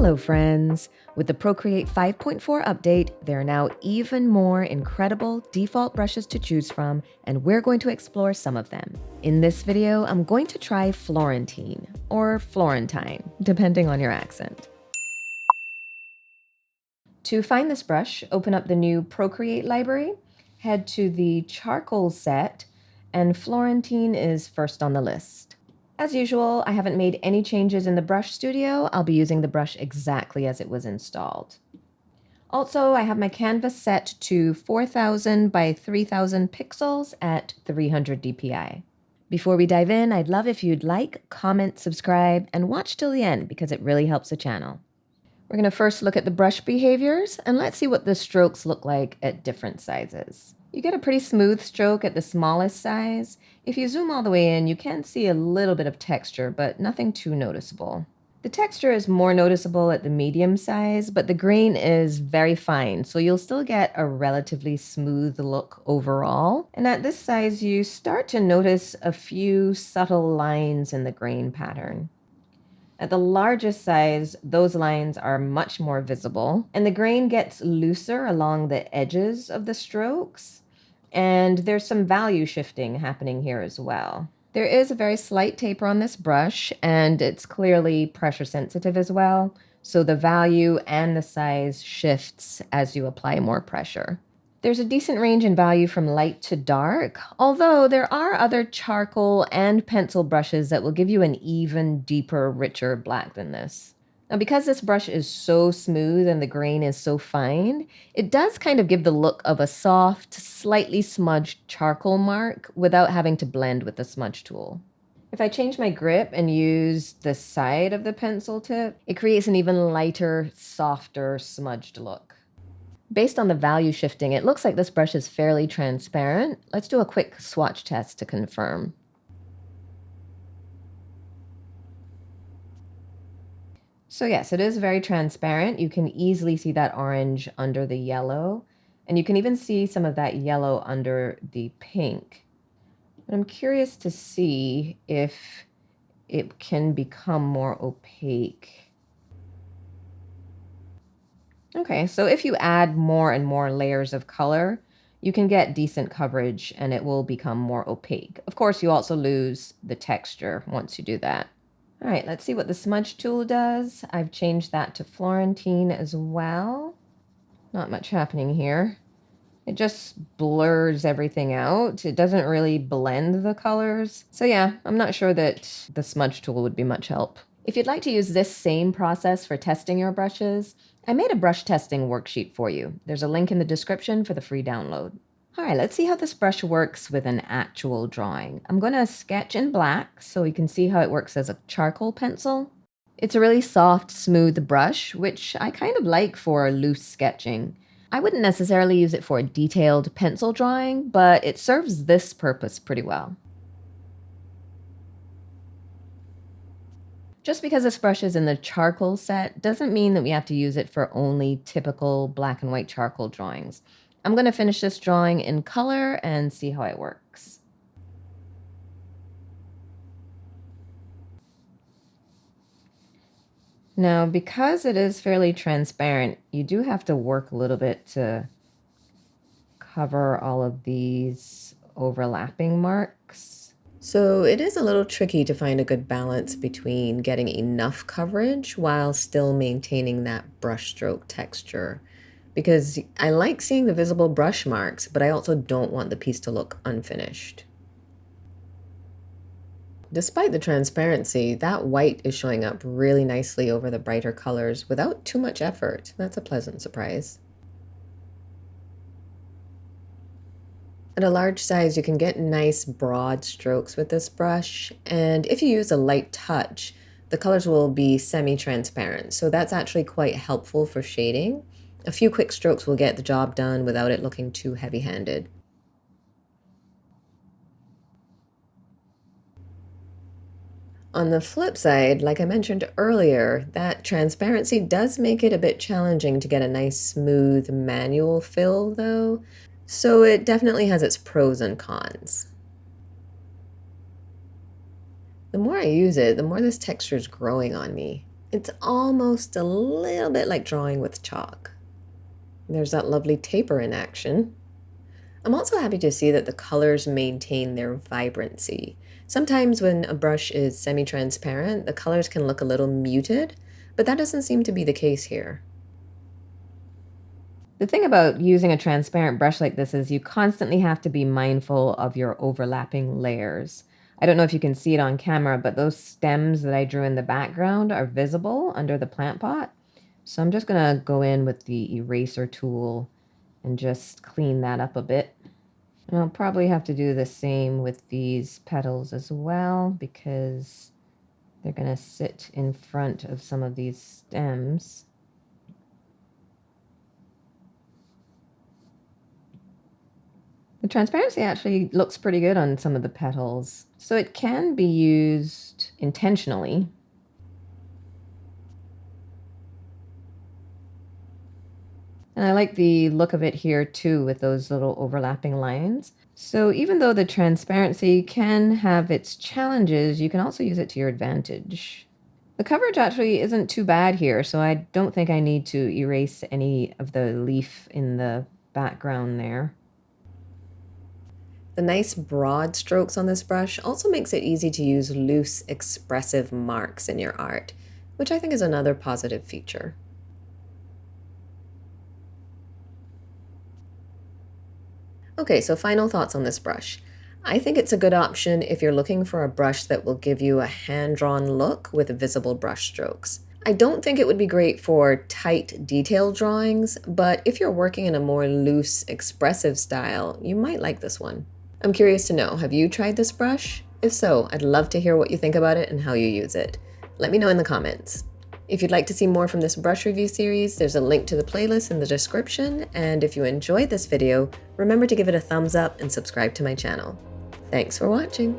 Hello friends! With the Procreate 5.4 update, there are now even more incredible default brushes to choose from, and we're going to explore some of them. In this video, I'm going to try Florentine, or Florentine, depending on your accent. To find this brush, open up the new Procreate library, head to the charcoal set, and Florentine is first on the list. As usual, I haven't made any changes in the brush studio. I'll be using the brush exactly as it was installed. Also, I have my canvas set to 4000 by 3000 pixels at 300 dpi. Before we dive in, I'd love if you'd like, comment, subscribe, and watch till the end because it really helps the channel. We're going to first look at the brush behaviors, and let's see what the strokes look like at different sizes. You get a pretty smooth stroke at the smallest size. If you zoom all the way in, you can see a little bit of texture, but nothing too noticeable. The texture is more noticeable at the medium size, but the grain is very fine, so you'll still get a relatively smooth look overall. And at this size, you start to notice a few subtle lines in the grain pattern. At the largest size, those lines are much more visible, and the grain gets looser along the edges of the strokes, and there's some value shifting happening here as well. There is a very slight taper on this brush, and it's clearly pressure sensitive as well, so the value and the size shifts as you apply more pressure. There's a decent range in value from light to dark, although there are other charcoal and pencil brushes that will give you an even deeper, richer black than this. Now, because this brush is so smooth and the grain is so fine, it does kind of give the look of a soft, slightly smudged charcoal mark without having to blend with the smudge tool. If I change my grip and use the side of the pencil tip, it creates an even lighter, softer, smudged look. Based on the value shifting, it looks like this brush is fairly transparent. Let's do a quick swatch test to confirm. So yes, it is very transparent. You can easily see that orange under the yellow, and you can even see some of that yellow under the pink. But I'm curious to see if it can become more opaque. Okay, so if you add more and more layers of color, you can get decent coverage and it will become more opaque. Of course, you also lose the texture once you do that. All right, let's see what the smudge tool does. I've changed that to Florentine as well. Not much happening here. It just blurs everything out. It doesn't really blend the colors. So yeah, I'm not sure that the smudge tool would be much help. If you'd like to use this same process for testing your brushes, I made a brush testing worksheet for you. There's a link in the description for the free download. All right, let's see how this brush works with an actual drawing. I'm going to sketch in black so you can see how it works as a charcoal pencil. It's a really soft, smooth brush, which I kind of like for loose sketching. I wouldn't necessarily use it for a detailed pencil drawing, but it serves this purpose pretty well. Just because this brush is in the charcoal set doesn't mean that we have to use it for only typical black and white charcoal drawings. I'm going to finish this drawing in color and see how it works. Now, because it is fairly transparent, you do have to work a little bit to cover all of these overlapping marks. So it is a little tricky to find a good balance between getting enough coverage while still maintaining that brushstroke texture. Because I like seeing the visible brush marks, but I also don't want the piece to look unfinished. Despite the transparency, that white is showing up really nicely over the brighter colors without too much effort. That's a pleasant surprise. At a large size, you can get nice broad strokes with this brush, and if you use a light touch, the colors will be semi-transparent, so that's actually quite helpful for shading. A few quick strokes will get the job done without it looking too heavy-handed. On the flip side, like I mentioned earlier, that transparency does make it a bit challenging to get a nice smooth manual fill though. So it definitely has its pros and cons. The more I use it, the more this texture is growing on me. It's almost a little bit like drawing with chalk. There's that lovely taper in action. I'm also happy to see that the colors maintain their vibrancy. Sometimes when a brush is semi-transparent, the colors can look a little muted, but that doesn't seem to be the case here. The thing about using a transparent brush like this is you constantly have to be mindful of your overlapping layers. I don't know if you can see it on camera, but those stems that I drew in the background are visible under the plant pot. So I'm just going to go in with the eraser tool and just clean that up a bit. And I'll probably have to do the same with these petals as well because they're going to sit in front of some of these stems. The transparency actually looks pretty good on some of the petals, so it can be used intentionally. And I like the look of it here too with those little overlapping lines. So even though the transparency can have its challenges, you can also use it to your advantage. The coverage actually isn't too bad here, so I don't think I need to erase any of the leaf in the background there. The nice broad strokes on this brush also makes it easy to use loose, expressive marks in your art, which I think is another positive feature. Okay, so final thoughts on this brush. I think it's a good option if you're looking for a brush that will give you a hand-drawn look with visible brush strokes. I don't think it would be great for tight, detailed drawings, but if you're working in a more loose, expressive style, you might like this one. I'm curious to know, have you tried this brush? If so, I'd love to hear what you think about it and how you use it. Let me know in the comments. If you'd like to see more from this brush review series, there's a link to the playlist in the description, and if you enjoyed this video, remember to give it a thumbs up and subscribe to my channel. Thanks for watching!